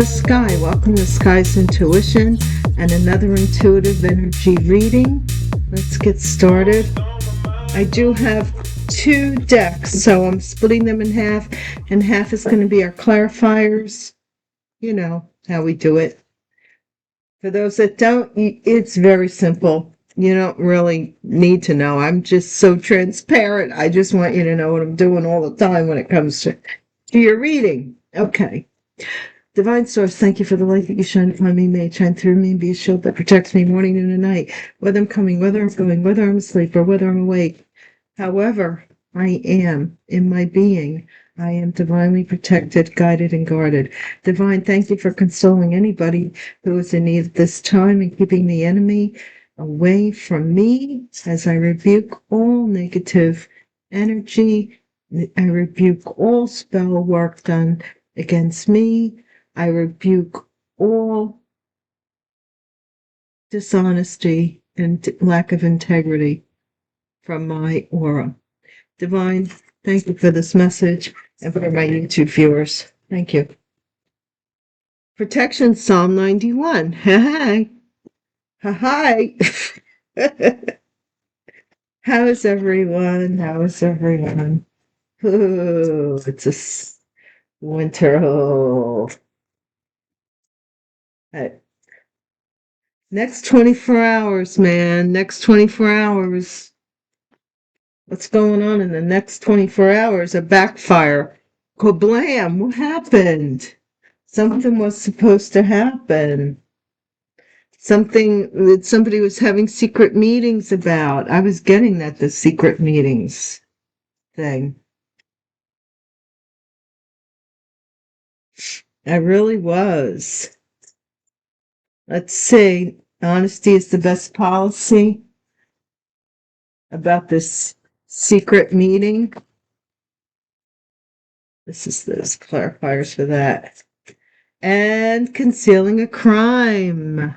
is Sky. Welcome to Sky's Intuition and another intuitive energy reading. Let's get started. I do have 2 decks, so I'm splitting them in half, and half is going to be our clarifiers. You know how we do it. For those that don't, it's very simple. You don't really need to know. I'm just so transparent. I just want you to know what I'm doing all the time when it comes to your reading. Okay. Divine Source, thank you for the light that you shine upon me. May it shine through me and be a shield that protects me morning, noon, and night. Whether I'm coming, whether I'm going, whether I'm asleep, or whether I'm awake. However I am in my being, I am divinely protected, guided, and guarded. Divine, thank you for consoling anybody who is in need at this time and keeping the enemy away from me as I rebuke all negative energy. I rebuke all spell work done against me. I rebuke all dishonesty and lack of integrity from my aura. Divine, thank you for this message and for my YouTube viewers. Thank you. Protection, Psalm 91. Hi. Hi. How's everyone? How's everyone? Ooh, it's a winter. Oh. Next 24 hours, man. Next 24 hours. What's going on in the next 24 hours? A backfire. Kablam! What happened? Something was supposed to happen. Something that somebody was having secret meetings about. I was getting that, the secret meetings thing. I really was. Let's see. Honesty is the best policy about this secret meeting. This is those clarifiers for that. And concealing a crime.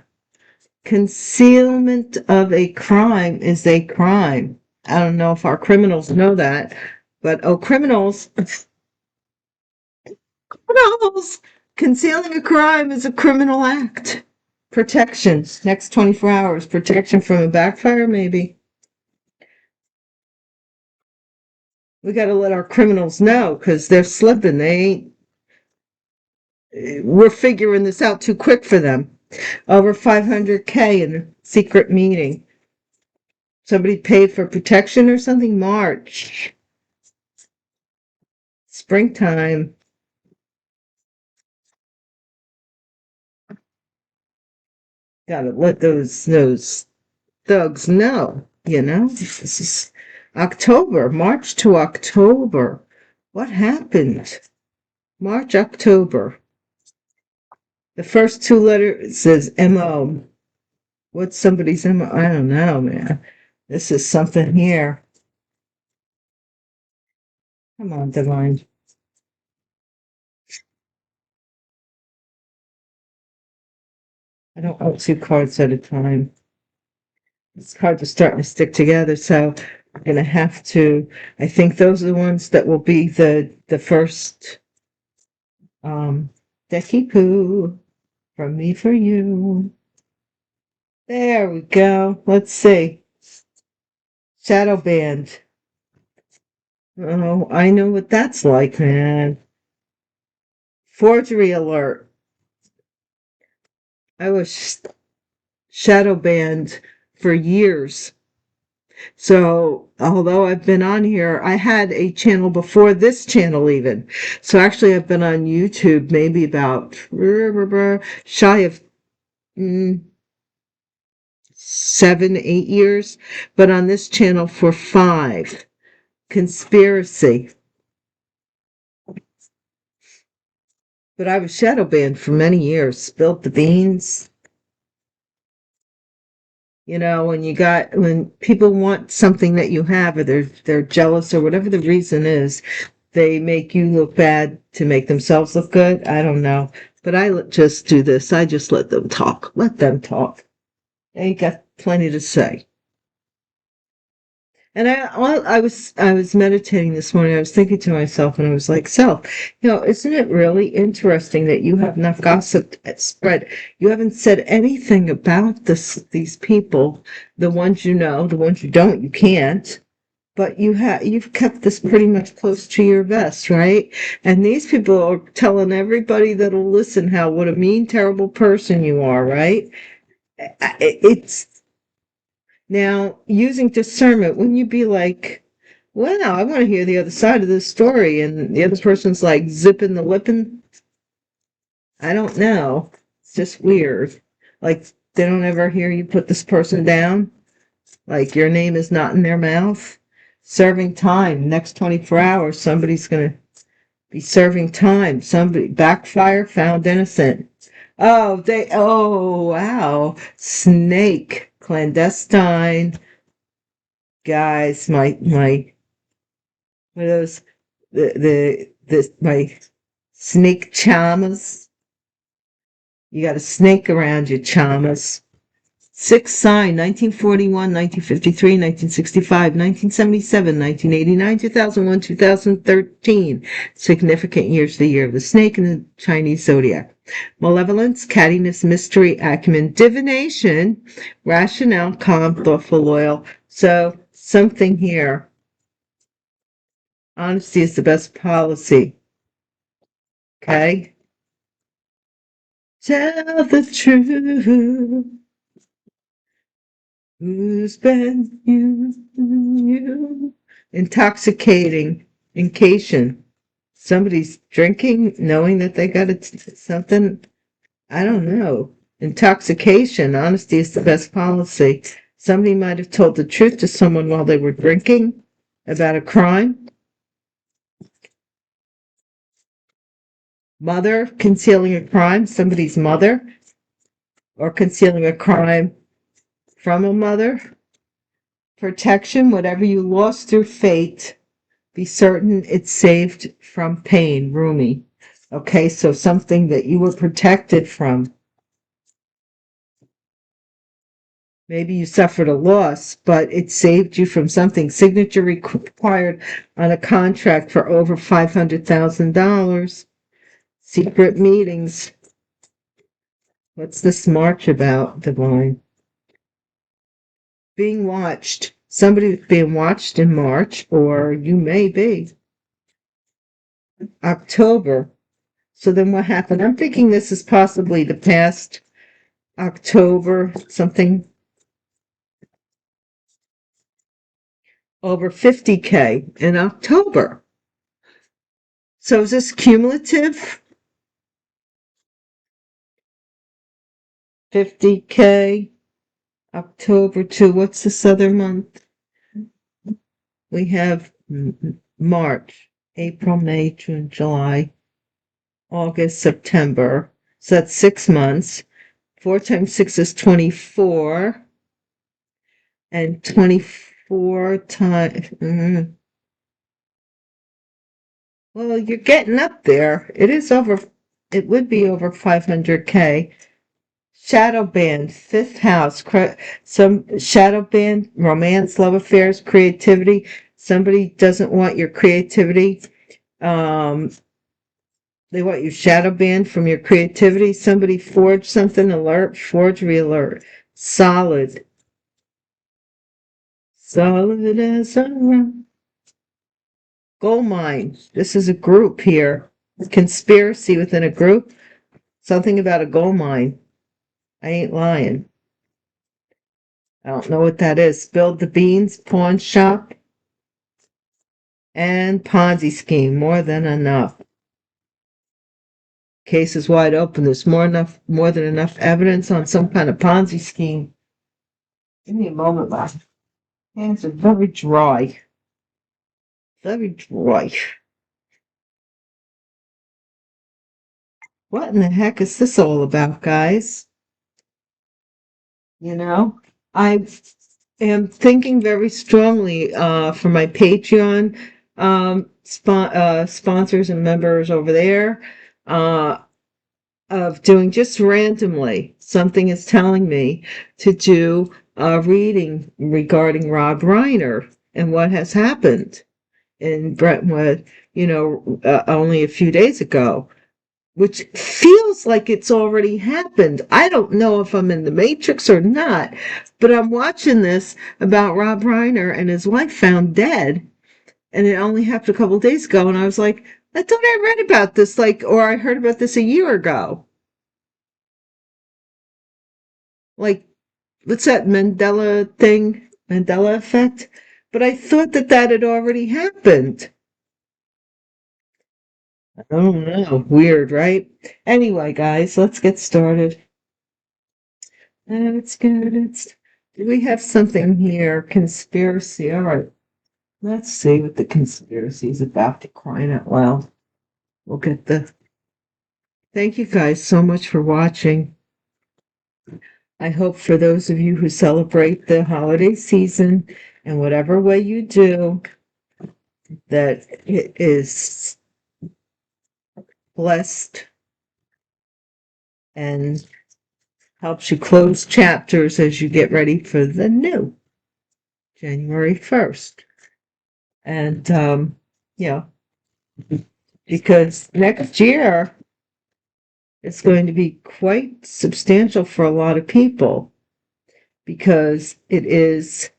Concealment of a crime is a crime. I don't know if our criminals know that, but criminals, concealing a crime is a criminal act. Protection, next 24 hours, protection from a backfire, maybe. We got to let our criminals know because they're slipping. We're figuring this out too quick for them. Over 500K in a secret meeting. Somebody paid for protection or something? March. Springtime. Gotta let those thugs know, you know? This is October, March to October. What happened? March, October. The first 2 letters says M-O. What's somebody's M-O? I don't know, man. This is something here. Come on, Divine. I don't want 2 cards at a time. These cards are starting to stick together, so I'm going to have to, I think those are the ones that will be the first Decky Poo from me for you. There we go. Let's see. Shadow Band. Oh, I know what that's like, man. Forgery alert. I was shadow banned for years. So, although I've been on here, I had a channel before this channel even. So actually I've been on YouTube maybe about shy of 7, 8 years, but on this channel for 5. Conspiracy. But I was shadow banned for many years. Spilled the beans. You know, when people want something that you have, or they're jealous, or whatever the reason is, they make you look bad to make themselves look good. I don't know. But I just do this. I just let them talk. Let them talk. They got plenty to say. And I was meditating this morning. I was thinking to myself, and I was like, "Self, isn't it really interesting that you have not gossiped spread? You haven't said anything about these people, the ones you know, the ones you don't, you can't. But you've kept this pretty much close to your vest, right? And these people are telling everybody that'll listen how what a mean, terrible person you are, right? It's now using discernment. Wouldn't you be like, "Wow, I want to hear the other side of this story," and the other person's like zipping the lipping? I don't know. It's just weird. Like they don't ever hear you put this person down. Like your name is not in their mouth. Serving time. Next 24 hours, somebody's going to be serving time. Somebody backfire, found innocent. Oh, wow. Snake, clandestine. Guys, what are those, my snake chamas. You got a snake around you, chamas. Sixth sign, 1941, 1953, 1965, 1977, 1989, 2001, 2013. Significant years, the year of the snake in the Chinese zodiac. Malevolence, cattiness, mystery, acumen, divination, rationale, calm, thoughtful, loyal. So something here. Honesty is the best policy. Okay? Tell the truth. Who's been you? Intoxicating. Incation. Somebody's drinking, knowing that they got something. I don't know. Intoxication. Honesty is the best policy. Somebody might have told the truth to someone while they were drinking about a crime. Mother concealing a crime, somebody's mother, or concealing a crime from a mother. Protection, whatever you lost through fate, be certain it's saved from pain. Rumi. Okay, so something that you were protected from. Maybe you suffered a loss, but it saved you from something. Signature required on a contract for over $500,000. Secret meetings. What's this march about, Divine? Being watched. Somebody's being watched in March, or you may be. October. So then what happened? I'm thinking this is possibly the past October, something over 50K in October. So is this cumulative? 50K, October to what's this other month? We have March, April, May, June, July, August, September. So that's 6 months. 4 times 6 is 24. And 24 times... Well, you're getting up there. It would be over 500K. Shadow band, fifth house, some shadow band, romance, love affairs, creativity. Somebody doesn't want your creativity. They want you shadow banned from your creativity. Somebody forged something, alert, forgery alert. Solid. Solid as a rock. Gold mine. This is a group here. Conspiracy within a group. Something about a gold mine. I ain't lying. I don't know what that is. Build the beans, pawn shop, and Ponzi scheme. More than enough. Case is wide open. There's more than enough evidence on some kind of Ponzi scheme. Give me a moment, my hands are very dry. Very dry. What in the heck is this all about, guys? I am thinking very strongly for my Patreon sponsors and members over there of doing just randomly. Something is telling me to do a reading regarding Rob Reiner. and what has happened in Brentwood, only a few days ago, which feels like it's already happened. I don't know if I'm in the Matrix or not, but I'm watching this about Rob Reiner and his wife found dead, and it only happened a couple of days ago, and I was like, I thought I read about this, or I heard about this a year ago. Like, what's that Mandela thing? Mandela effect? But I thought that had already happened. I don't know. Weird, right? Anyway, guys, let's get started. Let's get it. Do we have something here? Conspiracy. All right. Let's see what the conspiracy is about, to crying out loud. We'll get the... Thank you guys so much for watching. I hope for those of you who celebrate the holiday season in whatever way you do, that it is blessed and helps you close chapters as you get ready for the new January 1st. And, because next year it's going to be quite substantial for a lot of people, because it is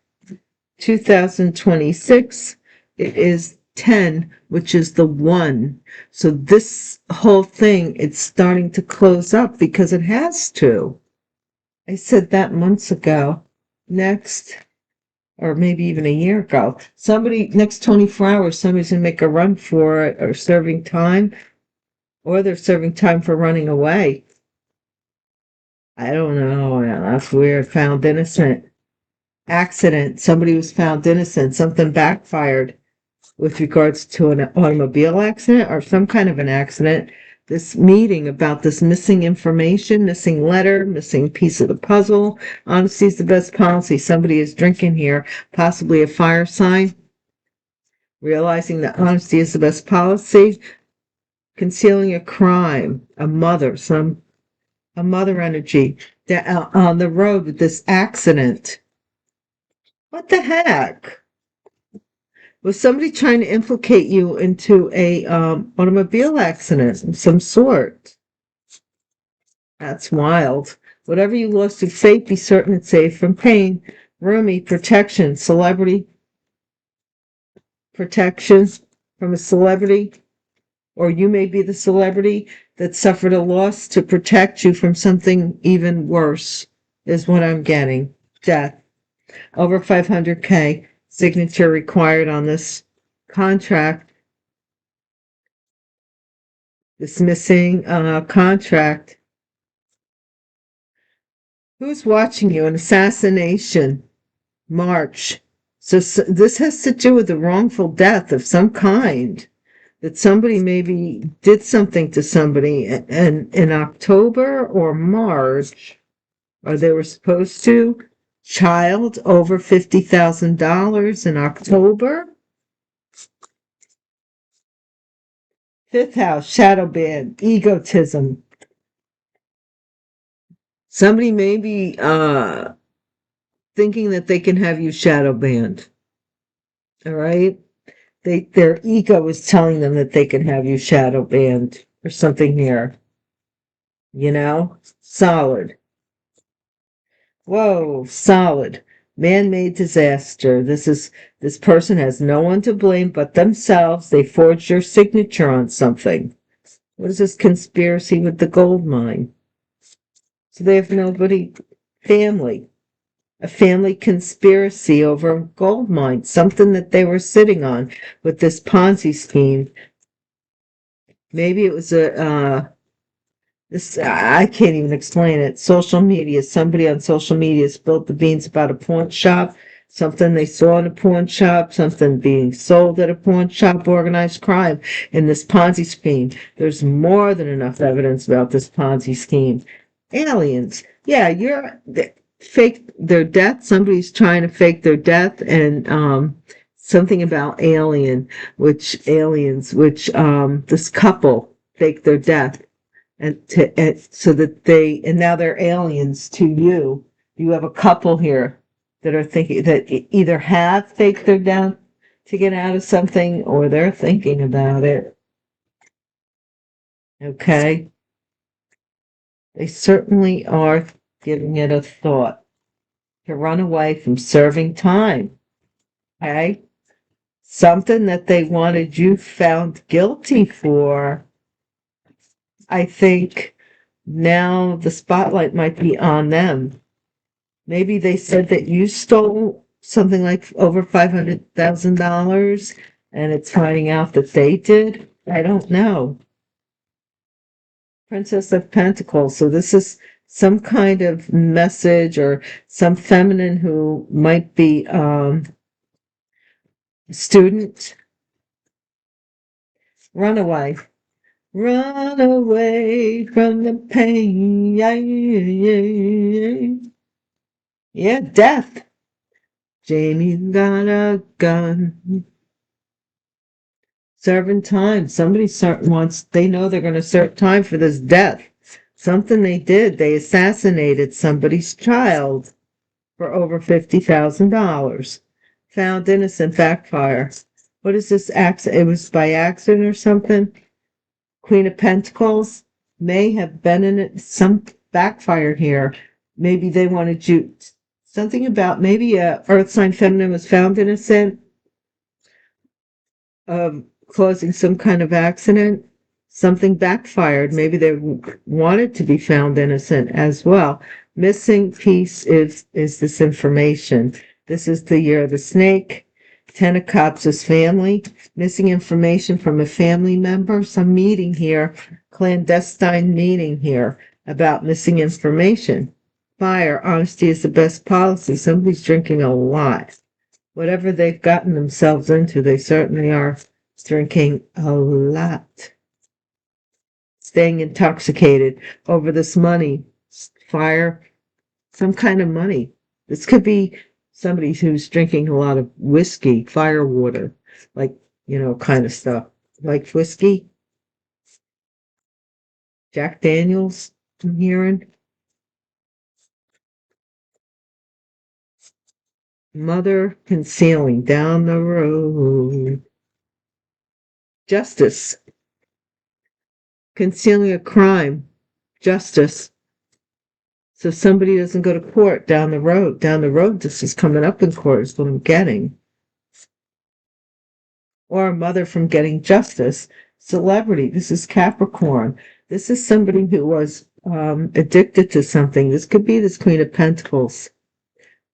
2026, it is 10, which is the 1. So this whole thing, it's starting to close up because it has to. I said that months ago. Next, or maybe even a year ago, next 24 hours, somebody's going to make a run for it, or serving time, or they're serving time for running away. I don't know. That's weird. Found innocent. Accident. Somebody was found innocent. Something backfired with regards to an automobile accident or some kind of an accident. This meeting about this missing information, missing letter, missing piece of the puzzle. Honesty is the best policy. Somebody is drinking here, possibly a fire sign. Realizing that honesty is the best policy. Concealing a crime. A mother energy. On the road with this accident. What the heck? Was somebody trying to implicate you into a automobile accident of some sort? That's wild. Whatever you lost to fate, be certain it's safe from pain. Roomy, protection, celebrity. Protection from a celebrity. Or you may be the celebrity that suffered a loss to protect you from something even worse, is what I'm getting. Death. Over 500K. Signature required on this contract, this missing contract. Who's watching you? An assassination. March. So this has to do with the wrongful death of some kind, that somebody maybe did something to somebody in October or March, or they were supposed to. Child over $50,000 in October. Fifth house, shadow band, egotism. Somebody may be thinking that they can have you shadow banned. All right? Their ego is telling them that they can have you shadow banned or something here. Solid. Whoa, solid. Man-made disaster. This person has no one to blame but themselves. They forged your signature on something. What is this conspiracy with the gold mine? So they have nobody, family. A family conspiracy over a gold mine, something that they were sitting on with this Ponzi scheme. Maybe it was I can't even explain it. Social media. Somebody on social media spilled the beans about a pawn shop, something they saw in a pawn shop, something being sold at a pawn shop, organized crime in this Ponzi scheme. There's more than enough evidence about this Ponzi scheme. Aliens. Yeah, fake their death. Somebody's trying to fake their death, and something about which this couple faked their death. And so that now they're aliens to you. You have a couple here that are thinking, that either have faked their down to get out of something, or they're thinking about it. Okay? They certainly are giving it a thought to run away from serving time. Okay? Something that they wanted you found guilty for. I think now the spotlight might be on them. Maybe they said that you stole something like over $500,000 and it's finding out that they did. I don't know. Princess of Pentacles. So this is some kind of message, or some feminine who might be student. Run away. Run away from the pain. Yeah, death. Jamie's got a gun. Serving time. Somebody they know they're going to serve time for this death. Something they did. They assassinated somebody's child for over $50,000. Found innocent, backfire. What is this accident? It was by accident or something? Queen of Pentacles may have been in it. Some backfire here. Maybe they wanted you. Something about maybe a earth sign feminine was found innocent of causing some kind of accident. Something backfired. Maybe they wanted to be found innocent as well. Missing piece is this information. This is the year of the snake. 10 of Cups is family. Missing information from a family member. Some meeting here. Clandestine meeting here about missing information. Fire. Honesty is the best policy. Somebody's drinking a lot. Whatever they've gotten themselves into, they certainly are drinking a lot. Staying intoxicated over this money. Fire. Some kind of money. This could be somebody who's drinking a lot of whiskey, fire water, like, kind of stuff. Like whiskey. Jack Daniels, I'm hearing. Mother concealing down the road. Justice. Concealing a crime. Justice. So somebody doesn't go to court down the road. Down the road, this is coming up in court is what I'm getting. Or a mother from getting justice. Celebrity. This is Capricorn. This is somebody who was addicted to something. This could be this Queen of Pentacles.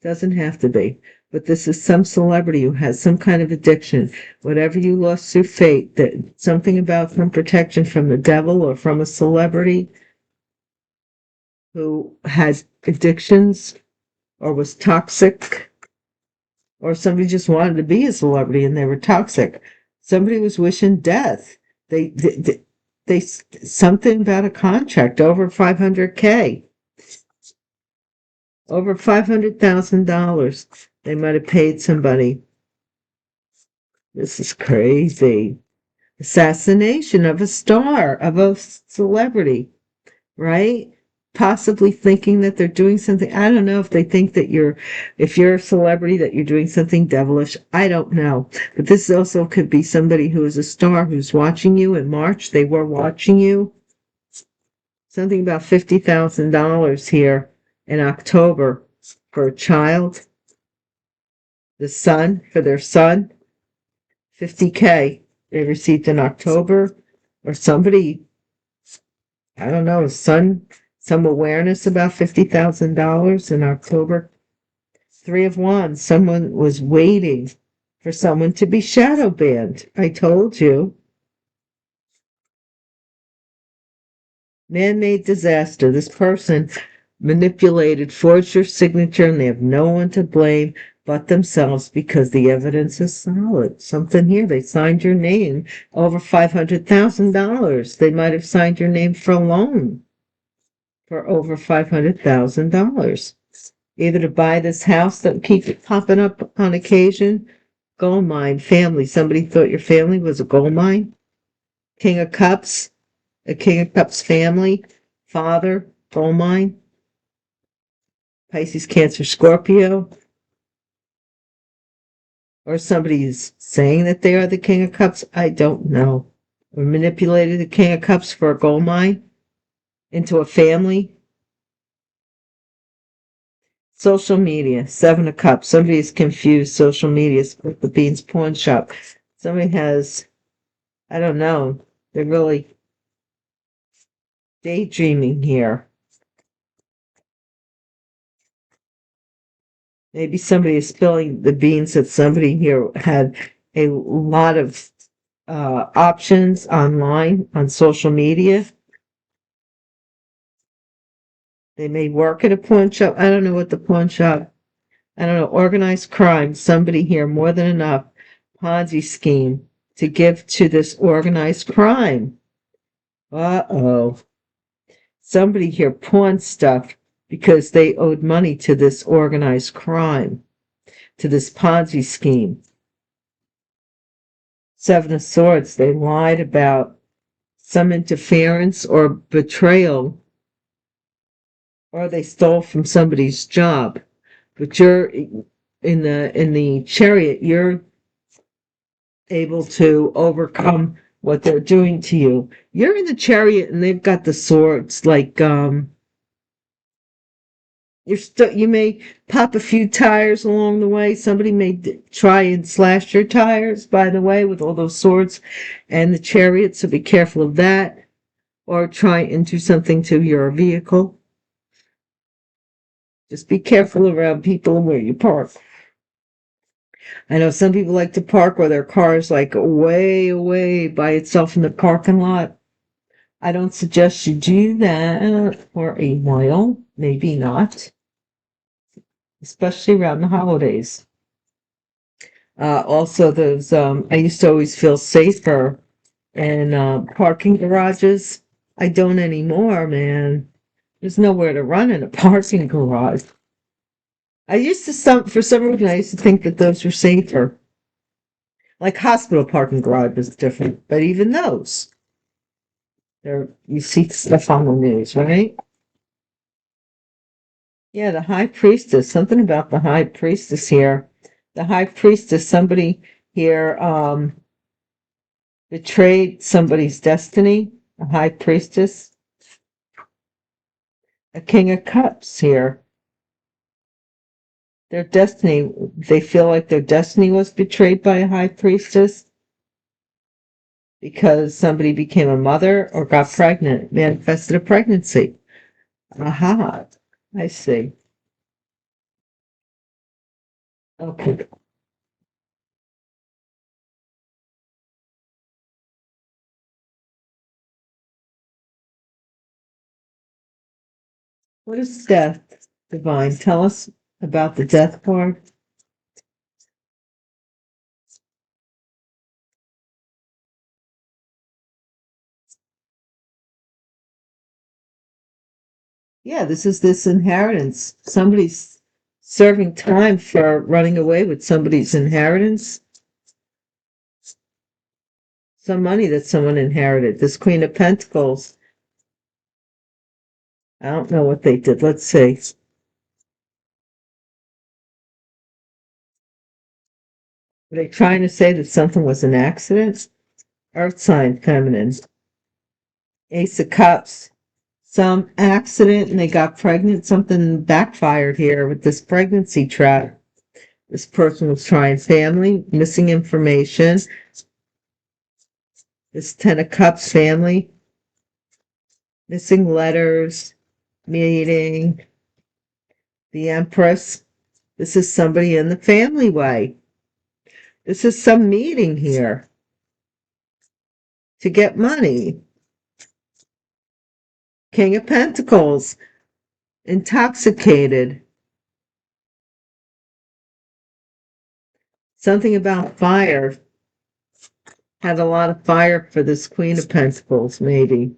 Doesn't have to be. But this is some celebrity who has some kind of addiction. Whatever you lost through fate, that something about some protection from the devil or from a celebrity who has addictions or was toxic, or somebody just wanted to be a celebrity and they were toxic. Somebody was wishing death. They something about a contract over $500K. Over $500,000. They might have paid somebody. This is crazy. Assassination of a star, of a celebrity, right? Possibly thinking that they're doing something. I don't know if they think that if you're a celebrity, that you're doing something devilish. I don't know. But this also could be somebody who is a star who's watching you in March. They were watching you. Something about $50,000 here in October for a child. The son, for their son. $50K they received in October. Or somebody, I don't know, some awareness about $50,000 in October. 3 of Wands. Someone was waiting for someone to be shadow banned. I told you. Man-made disaster. This person manipulated, forged your signature, and they have no one to blame but themselves because the evidence is solid. Something here. They signed your name over $500,000. They might have signed your name for a loan for over $500,000. Either to buy this house that keeps popping up on occasion. Gold mine, family. Somebody thought your family was a gold mine. King of Cups. A King of Cups family. Father, gold mine. Pisces, Cancer, Scorpio. Or somebody's saying that they are the King of Cups. I don't know. Or manipulated the King of Cups for a gold mine into a family. Social media, Seven of Cups. Somebody's confused social media with the Beans pawn shop. Somebody has, I don't know, they're really daydreaming here. Maybe somebody is spilling the beans that somebody here had a lot of options online on social media. They may work at a pawn shop. I don't know what the pawn shop, I don't know, organized crime. Somebody here more than enough Ponzi scheme to give to this organized crime. Uh-oh. Somebody here pawned stuff because they owed money to this organized crime, to this Ponzi scheme. Seven of Swords, they lied about some interference or betrayal, or they stole from somebody's job. But you're in the Chariot, you're able to overcome what they're doing to you. You're in the Chariot and they've got the swords, like you may pop a few tires along the way. Somebody may try and slash your tires, by the way, with all those swords and the Chariot, so be careful of that. Or try and do something to your vehicle. Just be careful around people and where you park. I know some people like to park where their car is like way away by itself in the parking lot. I don't suggest you do that for a while. Maybe not. Especially around the holidays. Also, those I used to always feel safer in parking garages. I don't anymore, man. There's nowhere to run in a parking garage. I used to for some reason I used to think that those were safer. Like hospital parking garage is different, but even those, you see stuff on the news, right? Yeah, the high priestess. Something about the high priestess here. The high priestess, somebody here betrayed somebody's destiny. A high priestess. A king of cups here. Their destiny, they feel like their destiny was betrayed by a high priestess because somebody became a mother or got pregnant, manifested a pregnancy. Aha, I see. Okay. What is death, Divine? Tell us about the death part. Yeah, this is this inheritance. Somebody's serving time for running away with somebody's inheritance. Some money that someone inherited. This Queen of Pentacles. I don't know what they did. Let's see. Are they trying to say that something was an accident? Earth sign, feminine. Ace of Cups. Some accident and they got pregnant. Something backfired here with this pregnancy trap. This person was trying family, missing information. This Ten of Cups family, missing letters, meeting. The Empress. This is somebody in the family way. This is some meeting here to get money. King of Pentacles, intoxicated. Something about fire. Had a lot of fire for this Queen of Pentacles, maybe.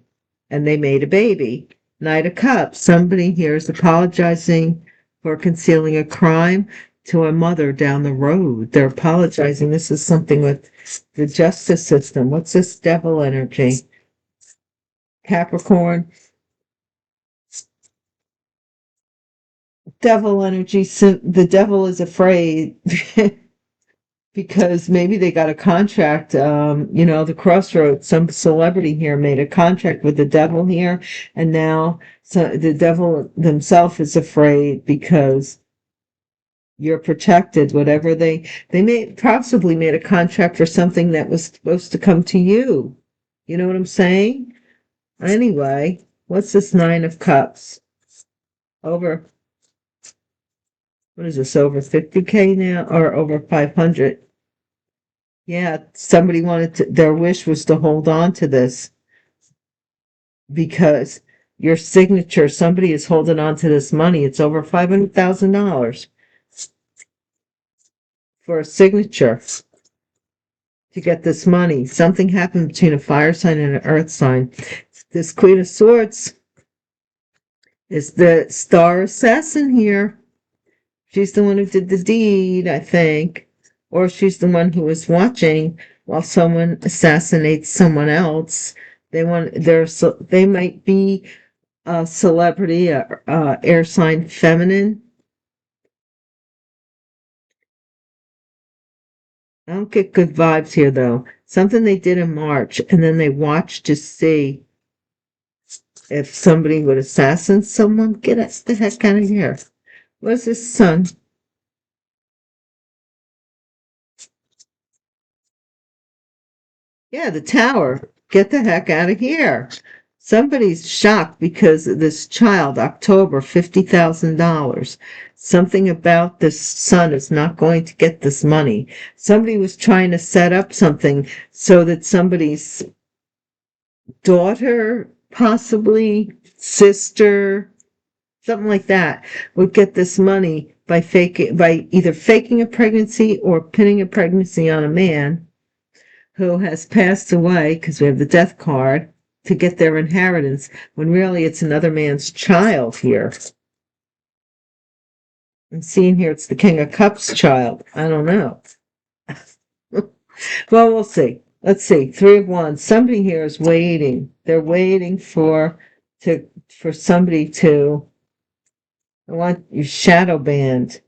And they made a baby. Knight of Cups. Somebody here is apologizing for concealing a crime to a mother down the road. They're apologizing. This is something with the justice system. What's this devil energy? Capricorn. Devil energy. The devil is afraid. because maybe they got a contract, the Crossroads, some celebrity here made a contract with the devil here, and now the devil themselves is afraid because you're protected. Whatever they may possibly made a contract for something that was supposed to come to you. You know what I'm saying? Anyway, what's this Nine of Cups? Over, what is this, over 50K now, or over 500? Yeah, somebody wanted to, their wish was to hold on to this because your signature, somebody is holding on to this money. It's over $500,000 for a signature to get this money. Something happened between a fire sign and an earth sign. This Queen of Swords is the star assassin here. She's the one who did the deed, I think. Or she's the one who was watching while someone assassinates someone else. They might be a celebrity, air sign feminine. I don't get good vibes here though. Something they did in March, and then they watched to see if somebody would assassinate someone. Get us the heck out of here. What's this Sun? Yeah, the tower. Get the heck out of here. Somebody's shocked because of this child, October, $50,000. Something about this son is not going to get this money. Somebody was trying to set up something so that somebody's daughter, possibly sister, something like that, would get this money by either faking a pregnancy or pinning a pregnancy on a man who has passed away, because we have the death card, to get their inheritance, when really it's another man's child here. I'm seeing here it's the King of Cups child. I don't know. Well, we'll see. Let's see. Three of Wands. Somebody here is waiting. They're waiting for somebody to. I want you shadow banned.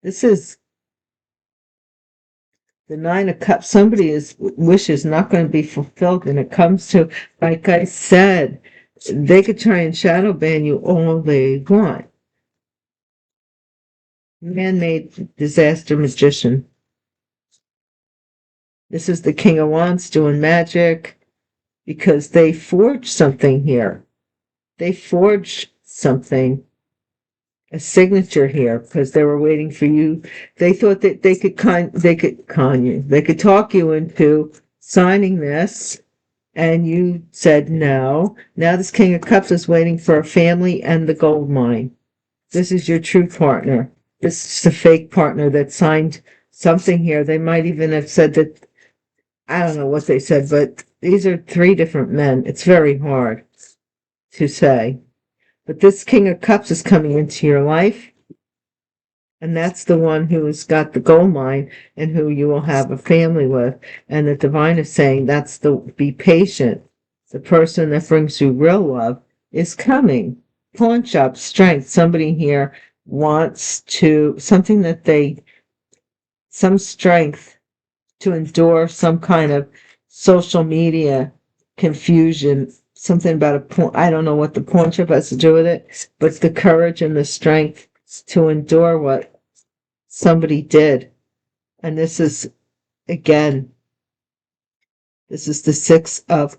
This is the Nine of Cups. Somebody's wish is not going to be fulfilled when it comes to, like I said, they could try and shadow ban you all they want. Man-made disaster magician. This is the King of Wands doing magic because they forged something here. They forged something, a signature here, because they were waiting for you. They thought that they could talk you into signing this, and you said no. Now this King of Cups is waiting for a family and the gold mine. This is your true partner. This is the fake partner that signed something here. They might even have said that, I don't know what they said, but these are three different men. It's very hard to say. But this King of Cups is coming into your life, and that's the one who has got the gold mine and who you will have a family with. And the divine is saying be patient. The person that brings you real love is coming. Pawn shop strength. Somebody here wants some strength to endure some kind of social media confusion. Something about I don't know what the pawn shop has to do with it, but the courage and the strength to endure what somebody did. And this is, again, this is the Six of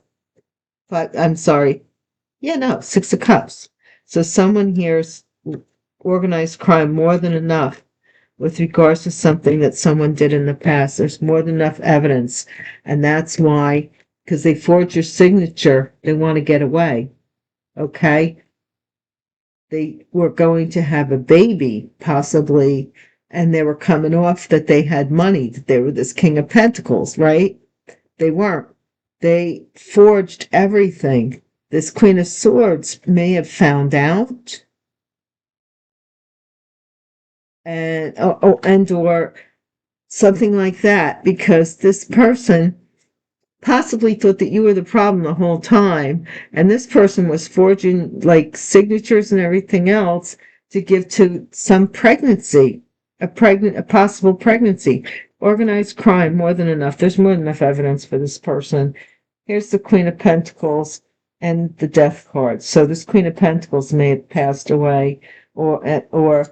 Cups. So someone here's organized crime more than enough with regards to something that someone did in the past. There's more than enough evidence. And that's why, because they forged your signature, they want to get away. Okay? They were going to have a baby, possibly, and they were coming off that they had money, that they were this King of Pentacles, right? They weren't. They forged everything. This Queen of Swords may have found out, or something like that, because this person possibly thought that you were the problem the whole time, and this person was forging like signatures and everything else to give to some pregnancy, a possible pregnancy. Organized crime, more than enough. There's more than enough evidence for this person. Here's the Queen of Pentacles and the Death card. So this Queen of Pentacles may have passed away, or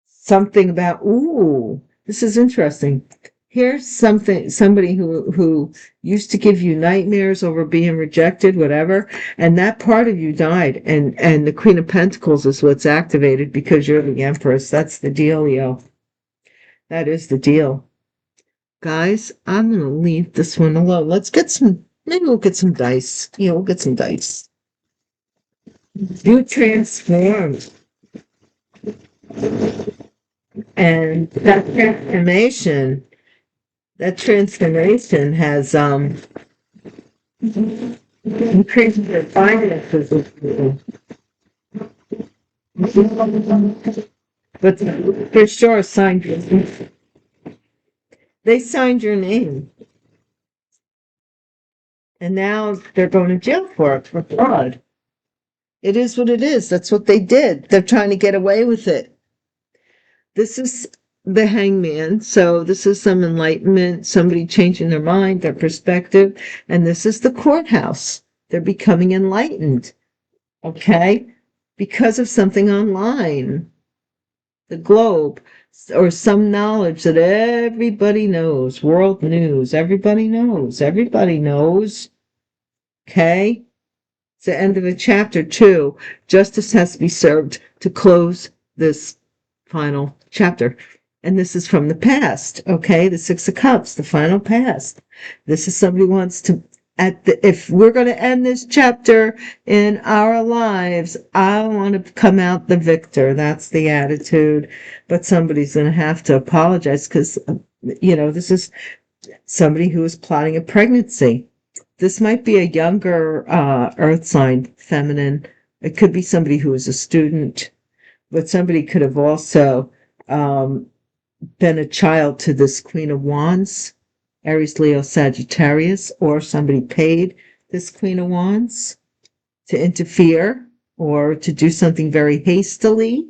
something about, ooh, this is interesting. Here's somebody who used to give you nightmares over being rejected, whatever, and that part of you died, and the Queen of Pentacles is what's activated because you're the Empress. That's the dealio. That is the deal. Guys, I'm going to leave this one alone. Let's get some, maybe we'll get some dice. Yeah, we'll get some dice. You transformed. And that transformation has increased your finances. But for sure signed your name. They signed your name. And now they're going to jail for it, for fraud. It is what it is. That's what they did. They're trying to get away with it. This is the Hangman. So this is some enlightenment, somebody changing their mind, their perspective. And this is the courthouse. They're becoming enlightened. Okay? Because of something online. The globe. Or some knowledge that everybody knows. World news. Everybody knows. Everybody knows. Okay? It's the end of the chapter 2. Justice has to be served to close this final chapter. And this is from the past, okay? The Six of Cups, the final past. This is somebody who wants to, if we're going to end this chapter in our lives, I want to come out the victor. That's the attitude. But somebody's going to have to apologize because, this is somebody who is plotting a pregnancy. This might be a younger earth sign, feminine. It could be somebody who is a student. But somebody could have also been a child to this Queen of Wands, Aries, Leo, Sagittarius, or somebody paid this Queen of Wands to interfere or to do something very hastily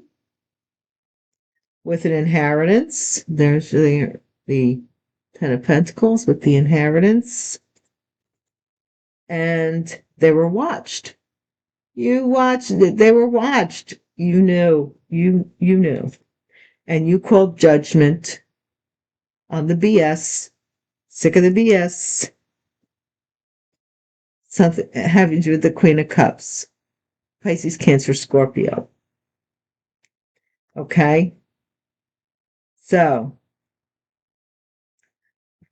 with an inheritance. There's the Ten of Pentacles with the inheritance. And they were watched. You watched it. They were watched. You knew. You knew. And you called judgment on the BS. Sick of the BS. Something having to do with the Queen of Cups. Pisces, Cancer, Scorpio. Okay? So,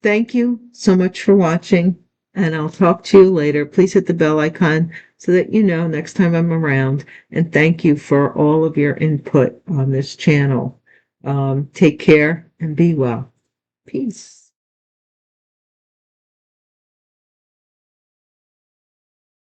thank you so much for watching. And I'll talk to you later. Please hit the bell icon so that you know next time I'm around. And thank you for all of your input on this channel. Take care and be well. Peace.